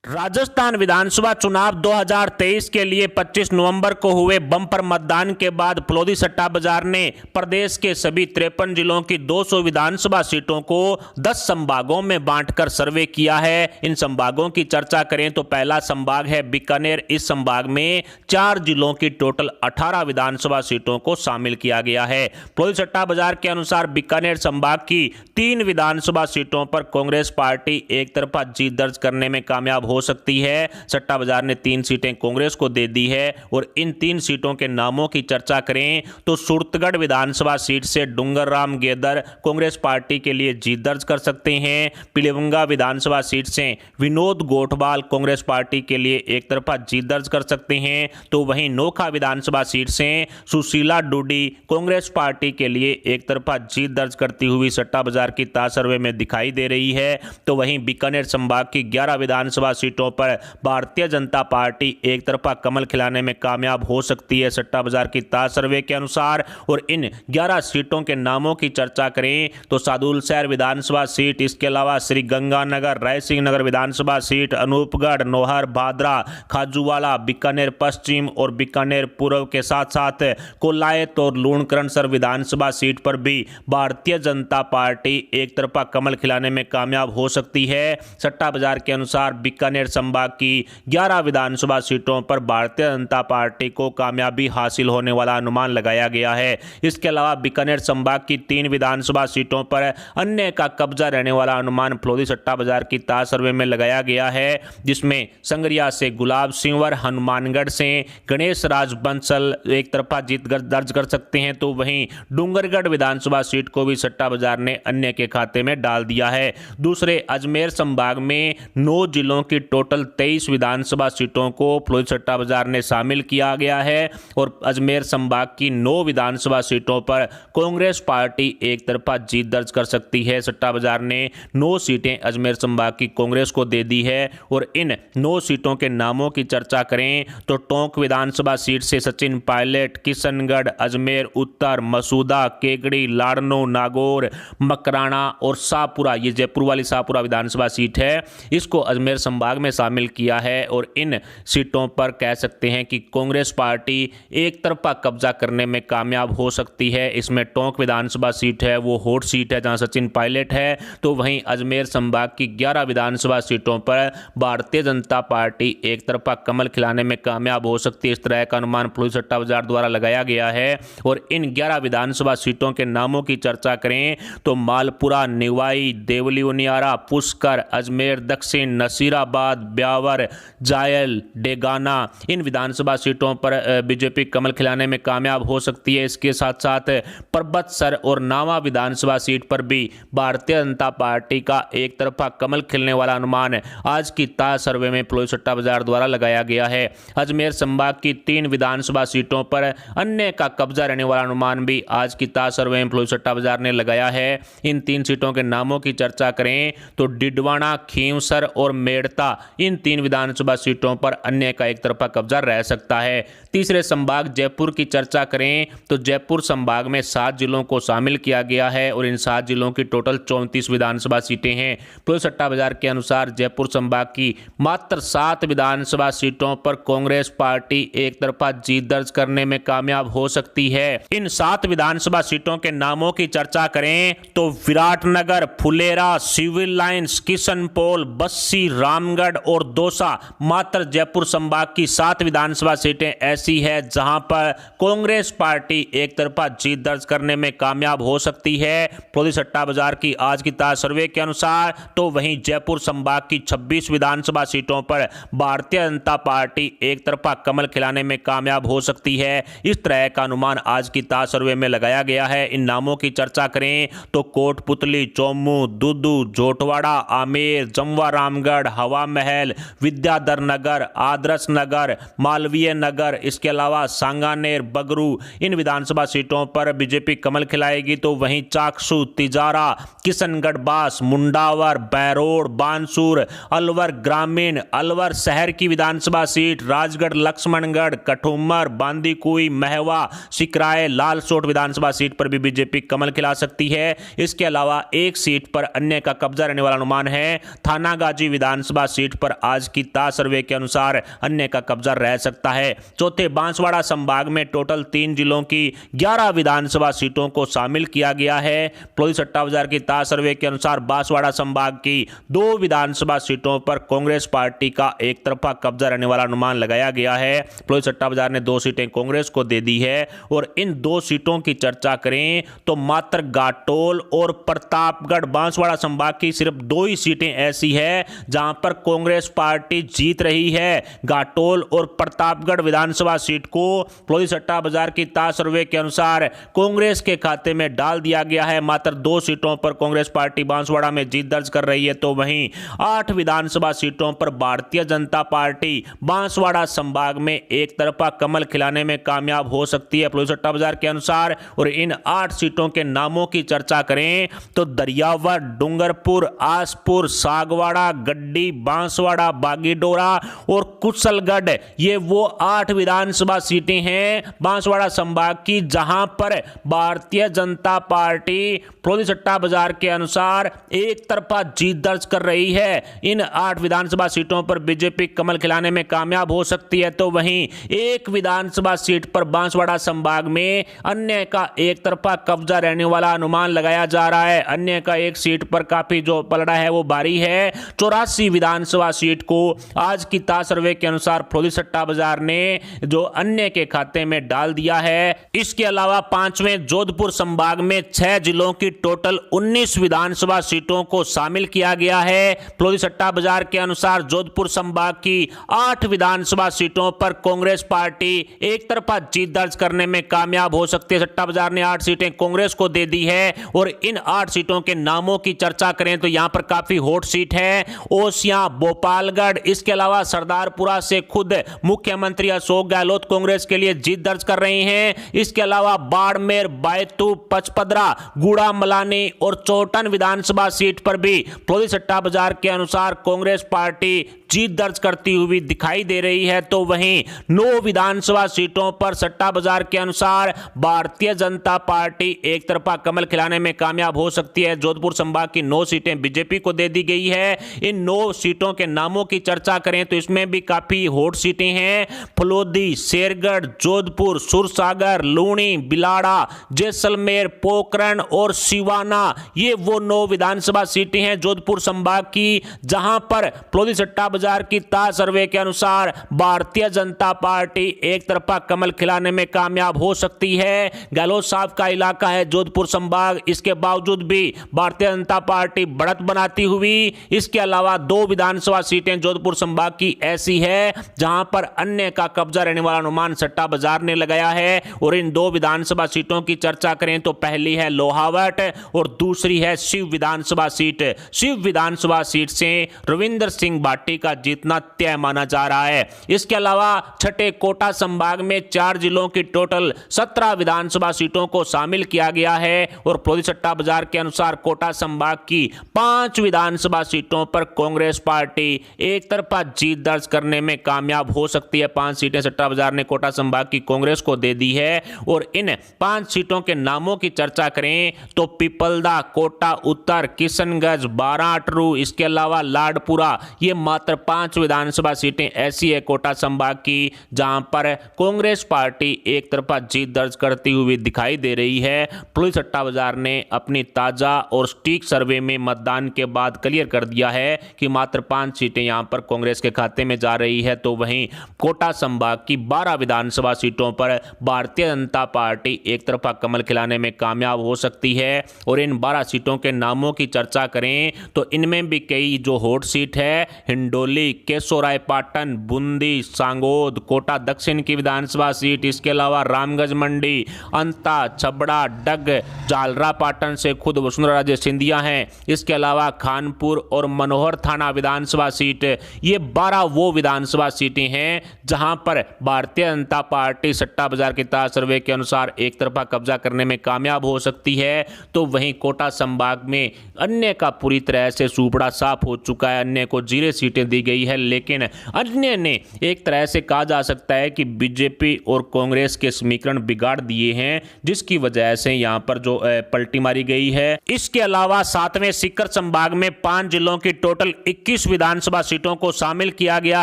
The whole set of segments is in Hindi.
राजस्थान विधानसभा चुनाव 2023 के लिए 25 नवंबर को हुए बम्पर मतदान के बाद फलोदी सट्टा बाजार ने प्रदेश के सभी 53 जिलों की 200 विधानसभा सीटों को 10 संभागों में बांटकर सर्वे किया है। इन संभागों की चर्चा करें तो पहला संभाग है बीकानेर। इस संभाग में 4 जिलों की टोटल 18 विधानसभा सीटों को शामिल किया गया है। फलोदी सट्टा बाजार के अनुसार बीकानेर संभाग की 3 विधानसभा सीटों पर कांग्रेस पार्टी एक तरफा जीत दर्ज करने में कामयाब हो सकती है। सट्टा बाजार ने 3 सीटें कांग्रेस को दे दी है और इन 3 सीटों के नामों की चर्चा करें तो सूरतगढ़ विधानसभा सीट से डूंगर राम गेदर कांग्रेस पार्टी के लिए जीत दर्ज कर सकते हैं। पीलीभंगा विधानसभा सीट से विनोद गोठवाल कांग्रेस पार्टी के लिए एक तरफा जीत दर्ज कर सकते हैं, तो वहीं नोखा विधानसभा सीट से सुशीला डूडी कांग्रेस पार्टी के लिए एक तरफा जीत दर्ज करती हुई सट्टा बाजार की ताज सर्वे में दिखाई दे रही है। तो वहीं बीकानेर संभाग की 11 विधानसभा सीटों पर भारतीय जनता पार्टी एक तरफा कमल खिलाने में कामयाब हो सकती है सट्टा बाजार की ताज सर्वे के अनुसार। और इन 11 सीटों के नामों की चर्चा करें तो सादुल शहर विधानसभा सीट, इसके अलावा श्री गंगानगर, रायसिंह नगर विधानसभा सीट, अनूपगढ़, नौहर, भादरा, खाजूवाला, बीकानेर पश्चिम और बीकानेर पूर्व के साथ साथ कोलायत और लूणकरणसर विधानसभा सीट पर भी भारतीय जनता पार्टी एक तरफा कमल खिलाने में कामयाब हो सकती है। सट्टा बाजार के अनुसार बीकानेर संभाग की 11 विधानसभा सीटों पर भारतीय जनता पार्टी को कामयाबी हासिल होने वाला अनुमान लगाया गया है। इसके अलावा बीकानेर संभाग की 3 विधानसभा सीटों पर अन्य का कब्जा रहने वाला अनुमान फलोदी सट्टा बाजार की ताज सर्वे में लगाया गया है, जिसमें संगरिया से गुलाब सिंवर, हनुमानगढ़ से गणेश राज बंसल एक तरफा जीत दर्ज कर सकते हैं, तो वहीं डूंगरगढ़ विधानसभा सीट को भी सट्टा बाजार ने अन्य के खाते में डाल दिया है। दूसरे अजमेर संभाग में 9 जिलों की टोटल 23 विधानसभा सीटों को फलोदी सट्टा बाजार ने शामिल किया गया है और अजमेर संभाग की 9 विधानसभा सीटों पर कांग्रेस पार्टी एक तरफा जीत दर्ज कर सकती है। सट्टा बाजार ने 9 सीटें अजमेर संभाग की कांग्रेस को दे दी है और इन 9 सीटों के नामों की चर्चा करें तो टोंक विधानसभा सीट से सचिन पायलट, किशनगढ़, अजमेर उत्तर, मसूदा, केकड़ी, लाड़नो, नागौर, मकराना और शाहपुरा, ये जयपुर वाली शाहपुरा विधानसभा सीट है, इसको अजमेर संभाग में शामिल किया है। और इन सीटों पर कह सकते हैं कि कांग्रेस पार्टी एक तरफा कब्जा करने में कामयाब हो सकती है। इसमें टोंक विधानसभा सीट है वो हॉट सीट है जहां सचिन पायलट है, तो वहीं अजमेर संभाग की 11 विधानसभा सीटों पर भारतीय जनता पार्टी एक तरफा कमल खिलाने में कामयाब हो सकती है। इस तरह का अनुमान फलोदी सट्टा बाजार द्वारा लगाया गया है। और इन 11 विधानसभा सीटों के नामों की चर्चा करें तो मालपुरा, निवाई, देवली उनियारा, पुष्कर, अजमेर दक्षिण, नसीराबाद, ब्यावर, जायल, डेगाना, इन विधानसभा सीटों पर बीजेपी कमल खिलाने में कामयाब हो सकती है। इसके साथ साथ परबतसर और नावा विधानसभा सीट पर भी भारतीय जनता पार्टी का एक तरफा कमल खिलने वाला अनुमान आज की ताज सर्वे में फलोदी सट्टा बाजार द्वारा लगाया गया है। अजमेर संभाग की 3 विधानसभा सीटों पर अन्य का कब्जा रहने वाला अनुमान भी आज की ताज सर्वे में फलोदी सट्टा बाजार ने लगाया है। इन 3 सीटों के नामों की चर्चा करें तो डिडवाना, खींवसर और मेड़ता, इन 3 विधानसभा सीटों पर अन्य का एक तरफा कब्जा रह सकता है। तीसरे संभाग जयपुर की चर्चा करें तो जयपुर संभाग में 7 जिलों को शामिल किया गया है और इन 7 जिलों की टोटल 34 विधानसभा सीटें हैं। फलोदी सट्टा बाजार के अनुसार जयपुर संभाग की मात्र 7 विधानसभा सीटों पर कांग्रेस पार्टी एक तरफा जीत दर्ज करने में कामयाब हो सकती है। इन 7 विधानसभा सीटों के नामों की चर्चा करें तो विराटनगर, फुलेरा, सिविल लाइंस, किशनपोल, बस्सी, रामगढ़ और दौसा, मात्र जयपुर संभाग की 7 विधानसभा सीटें ऐसी है जहां पर कांग्रेस पार्टी एक तरफा जीत दर्ज करने में कामयाब हो सकती है फलोदी सट्टा बाजार की आज की ताज सर्वे के अनुसार। तो वहीं जयपुर संभाग की 26 विधानसभा सीटों पर भारतीय जनता पार्टी एक तरफा कमल खिलाने में कामयाब हो सकती है। इस तरह का अनुमान आज की ताज सर्वे में लगाया गया है। इन नामों की चर्चा करें तो कोटपुतली, चौमू, दुदू, जोटवाड़ा, आमेर, जमवा, रामगढ़, हवा महल, विद्याधर नगर, आदर्श नगर, मालवीय नगर, इसके अलावा सांगानेर, बगरू, इन विधानसभा सीटों पर बीजेपी कमल खिलाएगी। तो वहीं चाकसू, तिजारा, किशनगढ़ बास, मुंडावर, बैरोड, बानसूर, अलवर ग्रामीण, अलवर शहर की विधानसभा सीट, राजगढ़, लक्ष्मणगढ़, कठुमर, बांदीकुई, महवा, सिकराय, लालसोट विधानसभा सीट पर भी बीजेपी कमल खिला सकती है। इसके अलावा एक सीट पर अन्य का कब्जा रहने वाला अनुमान है थानागाजी विधानसभा सीट पर आज की ताज सर्वे के अनुसार अन्य का कब्जा रह सकता है। चौथे बांसवाड़ा संभाग में टोटल 3 जिलों की 11 विधानसभा सीटों को शामिल किया गया है। प्लोदी सट्टा बाजार की ताज सर्वे के अनुसार बांसवाड़ा संभाग की 2 विधानसभा सीटों पर कांग्रेस पार्टी का एक तरफा कब्जा रहने वाला अनुमान लगाया गया है। प्लोदी सट्टा बाजार ने 2 सीटें कांग्रेस को दे दी है और इन 2 सीटों की चर्चा करें तो मात्र घाटोल और प्रतापगढ़ बांसवाड़ा संभाग की सिर्फ 2 ही सीटें ऐसी है जहां पर कांग्रेस पार्टी जीत रही है। घाटोल और प्रतापगढ़ विधानसभा सीट को प्लोदी सट्टा बाजार की ताज सर्वे के अनुसार कांग्रेस के खाते में डाल दिया गया है। मात्र 2 सीटों पर कांग्रेस पार्टी बांसवाड़ा में जीत दर्ज कर रही है, तो वहीं 8 विधानसभा सीटों पर भारतीय जनता पार्टी बांसवाड़ा संभाग में एक तरफा कमल खिलाने में कामयाब हो सकती है प्लोदी सट्टा बाजार के अनुसार। और इन 8 सीटों के नामों की चर्चा करें तो दरियावर, डूंगरपुर, आसपुर, सागवाड़ा, गड्डी, बांसवाड़ा, बागीडोरा और कुशलगढ़, ये वो 8 विधानसभा सीटें हैं बांसवाड़ा संभाग की जहां पर भारतीय जनता पार्टी प्लोदी सट्टा बाजार के अनुसार एक तरफा जीत दर्ज कर रही है। इन 8 विधानसभा सीटों पर बीजेपी कमल खिलाने में कामयाब हो सकती है, तो वहीं एक विधानसभा सीट पर बांसवाड़ा संभाग में अन्य का एक तरफा कब्जा रहने वाला अनुमान लगाया जा रहा है। अन्य का एक सीट पर काफी जो पलड़ा है वो भारी है। 84 विधानसभा सीट को आज की ताज सर्वे के अनुसार प्लोदी सट्टा बाजार ने जो अन्य के खाते में डाल दिया है। इसके अलावा 5वें जोधपुर संभाग में 6 जिलों की टोटल 19 विधानसभा सीटों को शामिल किया गया है। प्लोदी सट्टा बाजार के अनुसार जोधपुर संभाग की 8 विधानसभा सीटों पर कांग्रेस पार्टी एक तरफा जीत दर्ज करने में कामयाब हो सकती है। सट्टा बाजार ने 8 सीटें कांग्रेस को दे दी है और इन 8 सीटों के नामों की चर्चा करें तो यहां पर काफी हॉट सीट है ओसियां, भोपालगढ़। इसके अलावा सरदारपुरा से खुद मुख्यमंत्री अशोक गहलोत कांग्रेस के लिए जीत दर्ज कर रहे हैं। इसके अलावा बाड़मेर, बैतूल, पचपदरा, गुड़ा मलानी और चौटन विधानसभा सीट पर भी प्लोदी सट्टा बाजार के अनुसार कांग्रेस पार्टी जीत दर्ज करती हुई दिखाई दे रही है, तो वहीं 9 विधानसभा सीटों पर सट्टा बाजार के अनुसार भारतीय जनता पार्टी एक तरफा कमल खिलाने में कामयाब हो सकती है। जोधपुर संभाग की 9 सीटें बीजेपी को दे दी गई है। इन 9 सीटों के नामों की चर्चा करें तो इसमें भी काफी हॉट सीटें हैं। फलोदी, शेरगढ़, जोधपुर, सुरसागर, लूणी, बिलाड़ा, जैसलमेर, पोखरण और सिवाना, ये वो 9 विधानसभा सीटें हैं जोधपुर संभाग की जहां पर प्लोदी सट्टा बाजार की ताज सर्वे के अनुसार भारतीय जनता पार्टी एक तरफा कमल खिलाने में कामयाब हो सकती है। गहलोत साहब का इलाका है जोधपुर संभाग, इसके बावजूद भी भारतीय जनता पार्टी बढ़त बनाती हुई। इसके अलावा 2 विधानसभा सीटें जोधपुर संभाग की ऐसी है जहां पर अन्य का कब्जा रहने वाला अनुमान सट्टा बाजार ने लगाया है। और इन 2 विधानसभा सीटों की चर्चा करें तो पहली है लोहावट और दूसरी है शिव विधानसभा सीट। शिव विधानसभा सीट से रविंद्र सिंह भाटी का जीतना तय माना जा रहा है। इसके अलावा छठे कोटा संभाग में 4 जिलों की टोटल 17 विधानसभा सीटों को शामिल किया गया है और प्लोदी सट्टा बाजार के अनुसार कोटा संभाग की 5 विधानसभा सीटों पर कांग्रेस पार्टी एक तरफा जीत दर्ज करने में कामयाब हो सकती है। 5 सीटें सट्टा बाजार ने कोटा संभाग की कांग्रेस को दे दी है और इन 5 सीटों के नामों की चर्चा करें तो पिपलदा, कोटा उत्तर, किशनगंज, बाराटरू, इसके अलावा लाडपुरा, ये मात्र 5 विधानसभा सीटें ऐसी है कोटा संभाग की जहां पर कांग्रेस पार्टी एक तरफा जीत दर्ज करती हुई दिखाई दे रही है। प्लोदी सट्टा बाजार ने अपनी ताजा और सटीक सर्वे में मतदान के बाद क्लियर कर दिया है कि मात्र 5 सीटें यहां पर कांग्रेस के खाते में जा रही है, तो वहीं कोटा संभाग की 12 विधानसभा सीटों पर भारतीय जनता पार्टी एक तरफा कमल खिलाने में कामयाब हो सकती है। और इन 12 सीटों के नामों की चर्चा करें तो इनमें भी कई जो हॉट सीट है हिंडोली, केशोरायपाटन, बूंदी, सांगोद, कोटा दक्षिण की विधानसभा सीट, इसके अलावा रामगंज मंडी, अंता, छबड़ा, डग, जालरा पाटन से खुद वसुंधरा राजे सिंधिया हैं। इसके अलावा खानपुर और मनोहर थाना विधानसभा सीट, ये 12 वो विधानसभा सीटें हैं जहां पर भारतीय जनता पार्टी सट्टा बाजार की ताज सर्वे के अनुसार एक तरफा कब्जा करने में कामयाब हो सकती है। तो वहीं कोटा संभाग में अन्य का पूरी तरह से सुपड़ा साफ हो चुका है, अन्य को 0 सीटें दी गई है, लेकिन अन्य ने एक तरह से कहा जा सकता है कि बीजेपी और कांग्रेस के समीकरण बिगाड़ दिए हैं, जिसकी वजह से यहां पर जो पलटी मारी गई है। इसके अलावा 7वें सीकर संभाग में 5 जिलों की टोटल 21 विधानसभा सीटों को शामिल किया गया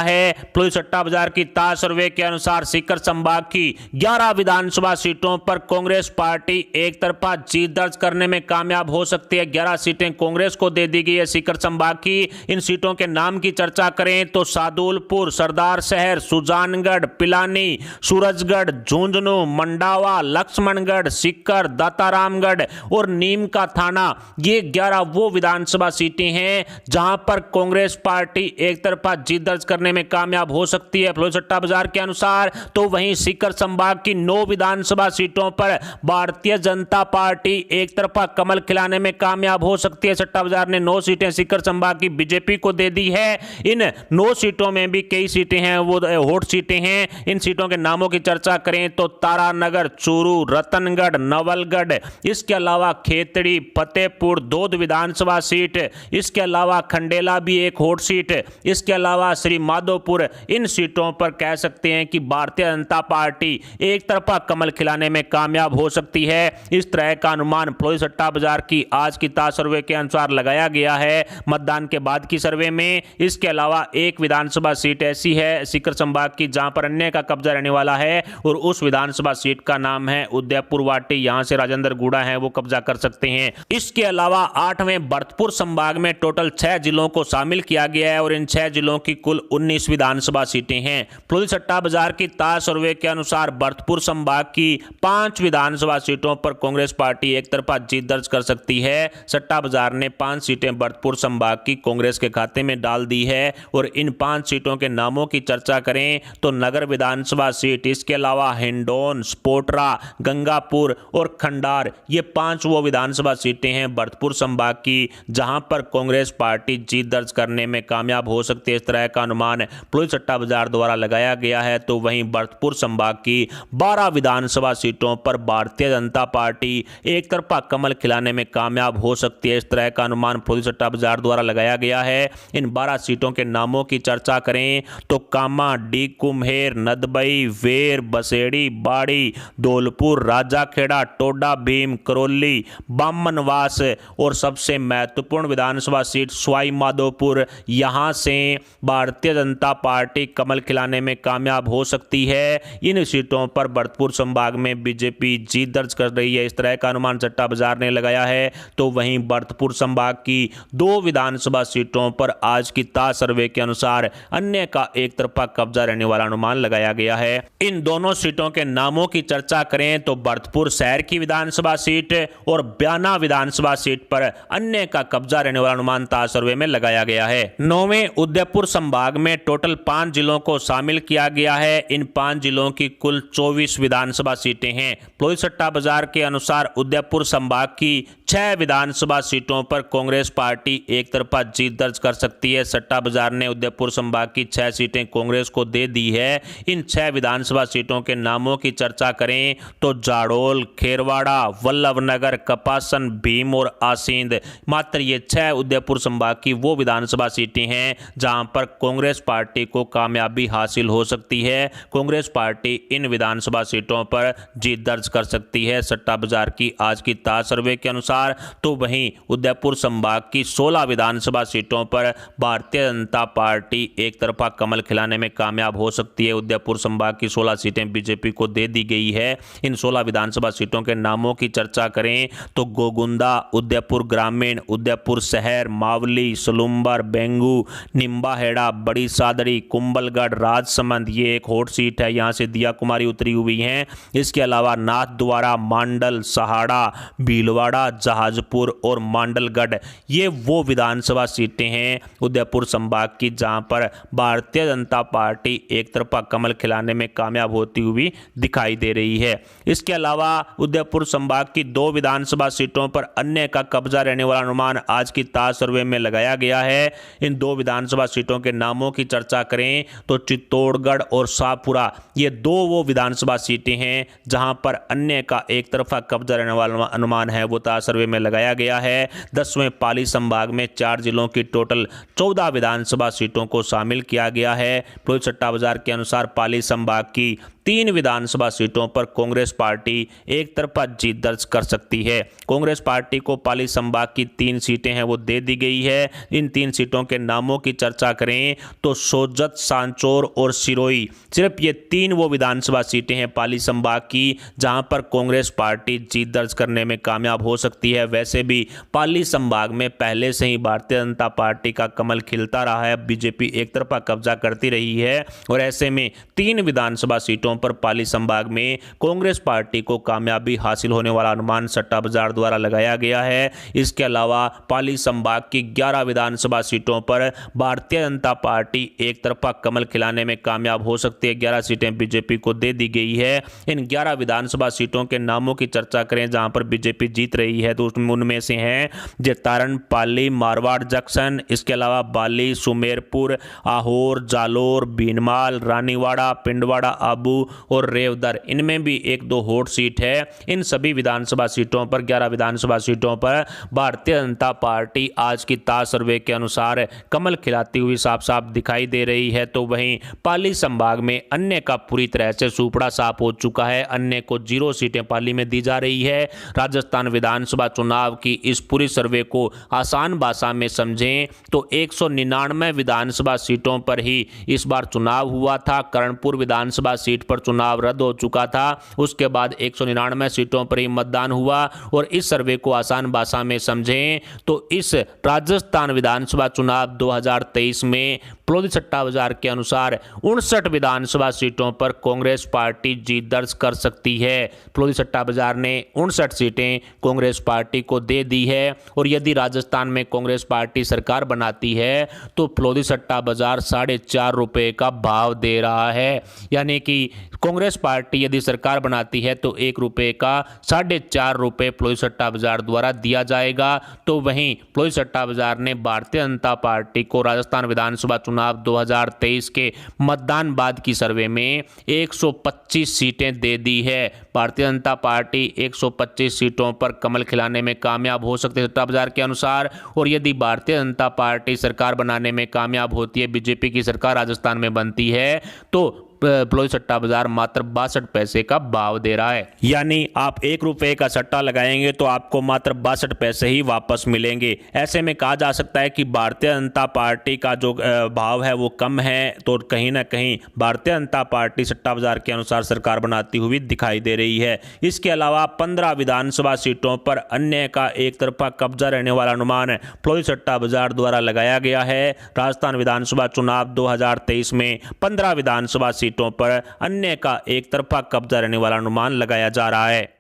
है। पुलिस सट्टा बाजार की ताज सर्वे के अनुसार सीकर संभाग की 11 विधानसभा सीटों पर कांग्रेस पार्टी एक तरफा जीत दर्ज करने में कामयाब हो सकती है। 11 सीटें कांग्रेस को दे दी गई है सीकर संभाग की। इन सीटों के नाम की चर्चा करें तो सादुलपुर, सरदार शहर, सुजानगढ़, पिलानी, सूरजगढ़, झुंझुनू, मंडावा, लक्ष्मणगढ़, सीकर, दातारामगढ़ और नीम का थाना, ये 11 वो विधानसभा सीटें हैं जहां पर कांग्रेस पार्टी एक तरफा जीत दर्ज करने में कामयाब हो सकती है पुलिस सट्टा बाजार के अनुसार। तो वहीं सीकर संभाग की 9 विधानसभा सीटों पर भारतीय जनता पार्टी एक तरफा कमल खिलाने में कामयाब हो सकती है। सट्टा बाजार ने 9 सीटें सीकर संभाग की बीजेपी को दे दी है। इन 9 सीटों में भी कई सीटें हैं वो हॉट सीटें हैं। इन सीटों के नामों की चर्चा करें तो तारानगर, चूरू, रतनगढ़, नवलगढ़, इसके अलावा खेतड़ी, फतेहपुर, दोद विधानसभा सीट, इसके अलावा खंडेला भी एक हॉट सीट, इसके अलावा श्री माधोपुर। इन सीटों पर कह सकते हैं कि भारतीय जनता पार्टी एक तरफा कमल खिलाने में कामयाब हो सकती है। इस तरह का अनुमान पुलिस सट्टा बाजार की आज की ताज सर्वे के अनुसार लगाया गया है मतदान के बाद की सर्वे में। इसके अलावा एक विधानसभा सीट ऐसी है सीकर संभाग की जहां पर अन्य का कब्जा रहने वाला है और उस विधानसभा सीट का नाम है उदयपुर वाटी। यहां से राजेंद्र गुड़ा है वो कब्जा कर सकते हैं। इसके अलावा 8वें भरतपुर संभाग में टोटल 6 जिलों को शामिल किया गया है और इन 6 जिलों की कुल 19 विधानसभा सीटें हैं। पुलिस सट्टा बाजार की ताज सर्वे के अनुसार भरतपुर संभाग की 5 विधानसभा सीटों पर कांग्रेस पार्टी एक तरफा जीत दर्ज कर सकती है। सट्टा बाजार ने 5 सीटें भरतपुर संभाग की कांग्रेस के खाते में डाल दी है और इन 5 सीटों के नामों की चर्चा करें तो नगर विधानसभा सीट, इसके अलावा हिंडौन, स्पोटरा, गंगापुर और खंडार, ये 5 वो विधानसभा सीटें हैं भरतपुर संभाग की जहां पर कांग्रेस पार्टी जीत दर्ज करने में कामयाब हो सकती है। इस तरह का अनुमान पुलिस सट्टा बाजार द्वारा लगाया गया है। तो वहीं भरतपुर संभाग की 12 विधानसभा सीटों पर भारतीय जनता पार्टी एक तरफा कमल खिलाने में कामयाब हो सकती है। इस तरह का अनुमान पुलिस सट्टा बाजार द्वारा लगाया गया है। इन 12 सीटों के नामों की चर्चा करें तो कामा, डी कुम्हेर, नदबई, वेर, बसेड़ी, बाड़ी, धौलपुर, राजाखेड़ा, टोडा भीम, करौली, बामनवास और सबसे महत्वपूर्ण विधानसभा सीट सवाई माधोपुर, यहां से भारतीय जनता पार्टी कमल खिलाने में कामयाब हो सकती है। इन सीटों पर भरतपुर संभाग में बीजेपी जीत दर्ज कर रही है। इस तरह का अनुमान सट्टा बाजार ने लगाया है। तो वहीं भरतपुर संभाग की 2 विधानसभा सीटों पर आज की ताज सर्वे के अनुसार अन्य का एक तरफा कब्जा रहने वाला अनुमान लगाया गया है। इन दोनों सीटों के नामों की चर्चा करें तो भरतपुर शहर की विधानसभा सीट और बयाना विधानसभा सीट पर अन्य का कब्जा रहने वाला अनुमान ताज सर्वे में लगाया गया है। 9वें उदयपुर संभाग में टोटल 5 जिलों को शामिल किया गया है। इन 5 जिलों की कुल 24 विधानसभा सीटें हैं। पुलिस सट्टा बाजार के अनुसार उदयपुर संभाग की 6 विधानसभा सीटों पर कांग्रेस पार्टी एक तरफा जीत दर्ज कर सकती है। सट्टा बाजार ने उदयपुर संभाग की 6 सीटें कांग्रेस को दे दी है। इन 6 विधानसभा सीटों के नामों की चर्चा करें तो जाडोल, खेरवाड़ा, वल्लभनगर, कपासन, भीम और आसींद, मात्र ये 6 उदयपुर संभाग की वो विधानसभा सीटें हैं जहां पर कांग्रेस पार्टी को कामयाबी हासिल हो सकती है। कांग्रेस पार्टी इन विधानसभा सीटों पर जीत दर्ज कर सकती है सट्टा बाजार की आज की ताज सर्वे के अनुसार। तो वहीं उदयपुर संभाग की 16 विधानसभा सीटों पर भारतीय जनता पार्टी एक तरफा कमल खिलाने में कामयाब हो सकती है। उदयपुर संभाग की 16 सीटें बीजेपी को दे दी गई है। इन 16 विधानसभा सीटों के नामों की चर्चा करें तो गोगुंदा, उदयपुर ग्रामीण, उदयपुर शहर, मावली, सलुम्बर, बेंगू, निम्बाहेड़ा, बड़ी सादड़ी, कुंभलगढ़, राजसमंद, ये एक हॉट सीट है, यहां से दिया कुमारी उतरी हुई हैं। इसके अलावा नाथद्वारा, मांडल, सहाड़ा, भीलवाड़ा, जहाजपुर और मांडलगढ़, ये वो विधानसभा सीटें हैं उदयपुर संभाग की जहां पर भारतीय जनता पार्टी एक तरफा कमल खिलाने में कामयाब होती हुई दिखाई दे रही है। इसके अलावा उदयपुर संभाग की 2 विधानसभा सीटों पर अन्य का कब्जा रहने वाला अनुमान आज की ताज सर्वे में लगाया गया है। इन 2 विधानसभा सीटों के नामों की चर्चा करें तो चित्तौड़गढ़ और शाहपुरा, ये 2 वो विधानसभा सीटें हैं जहां पर अन्य का एक तरफा कब्जा रहने वाला अनुमान है वो ताज सर्वे सर्वे में लगाया गया है। 10वें पाली संभाग में 4 जिलों की टोटल 14 विधानसभा सीटों को शामिल किया गया है। प्लोदी सट्टा बाजार के अनुसार पाली संभाग की 3 विधानसभा सीटों पर कांग्रेस पार्टी एक तरफा जीत दर्ज कर सकती है। कांग्रेस पार्टी को पाली संभाग की 3 सीटें हैं वो दे दी गई है। इन 3 सीटों के नामों की चर्चा करें तो सोजत, सांचौर और सिरोही, सिर्फ ये 3 वो विधानसभा सीटें हैं पाली संभाग की जहां पर कांग्रेस पार्टी जीत दर्ज करने में कामयाब हो सकती है। वैसे भी पाली संभाग में पहले से ही भारतीय जनता पार्टी का कमल खिलता रहा है। बीजेपी एक तरफा कब्जा करती रही है और ऐसे में 3 विधानसभा सीटों पर पाली संभाग में कांग्रेस पार्टी को कामयाबी हासिल होने वाला अनुमान सट्टा बाजार द्वारा लगाया गया है। इसके अलावा पाली संभाग की 11 विधानसभा सीटों पर भारतीय जनता पार्टी एक तरफा कमल खिलाने में कामयाब हो सकती है। 11 सीटें बीजेपी को दे दी गई है। इन 11 विधानसभा सीटों के नामों की चर्चा करें जहां पर बीजेपी जीत रही है तो उनमें से हैं जतारण, पाली, मारवाड़ जंक्शन, इसके अलावा बाली, सुमेरपुर, आहोर, जालोर, भीनमाल, रानीवाड़ा, पिंडवाड़ा, आबू और रेवदर। इनमें भी 1-2 हॉट सीट है। इन सभी विधानसभा सीटों पर 11 विधानसभा सीटों पर भारतीय जनता पार्टी आज की ताज सर्वे के अनुसार कमल खिलाती हुई साफ साफ दिखाई दे रही है। तो वहीं पाली संभाग में अन्य का पूरी तरह से सूपड़ा साफ हो चुका है। अन्य को 0 सीटें पाली में दी जा रही है। राजस्थान विधानसभा चुनाव की इस पूरी सर्वे को आसान भाषा में समझें तो 199 विधानसभा सीटों पर ही इस बार चुनाव हुआ था। कर्णपुर विधानसभा सीट पर चुनाव रद्द हो चुका था। उसके बाद 199 सीटों पर ही मतदान हुआ। और इस सर्वे को आसान भाषा में समझें तो इस राजस्थान विधानसभा चुनाव 2023 में प्लोदी सट्टा बाजार के अनुसार 59 विधानसभा सीटों पर कांग्रेस पार्टी जीत दर्ज कर सकती है। प्लोदी सट्टा बाजार ने 59 सीटें कांग्रेस पार्टी को दे दी है। और यदि राजस्थान में कांग्रेस पार्टी सरकार बनाती है तो प्लोदी सट्टा बाजार 4.5 रुपए का भाव दे रहा है। यानी कि कांग्रेस पार्टी यदि सरकार बनाती है तो 1 रुपए का 4.5 रुपए प्लोदी सट्टा बाजार द्वारा दिया जाएगा। तो वहीं प्लोदी सट्टा बाजार ने भारतीय जनता पार्टी को राजस्थान विधानसभा चुनाव 2023 के मतदान बाद की सर्वे में 125 सीटें दे दी है। भारतीय जनता पार्टी 125 सीटों पर कमल खिलाने में कामयाब हो सकती है सट्टा बाजार के अनुसार। और यदि भारतीय जनता पार्टी सरकार बनाने में कामयाब होती है, बीजेपी की सरकार राजस्थान में बनती है, तो प्लोदी सट्टा बाजार मात्र 62 पैसे का भाव दे रहा है। यानी आप 1 रुपए का सट्टा लगाएंगे तो आपको मात्र 62 पैसे ही वापस मिलेंगे। ऐसे में कहा जा सकता है कि भारतीय जनता पार्टी का जो भाव है वो कम है। तो कहीं ना कहीं भारतीय जनता पार्टी सट्टा बाजार के अनुसार सरकार बनाती हुई दिखाई दे रही है। इसके अलावा 15 विधानसभा सीटों पर अन्य का एक तरफा कब्जा रहने वाला अनुमान प्लोदी सट्टा बाजार द्वारा लगाया गया है। राजस्थान विधानसभा चुनाव 2023 में 15 विधानसभा सीटों पर अन्य का एक तरफा कब्जा रहने वाला अनुमान लगाया जा रहा है।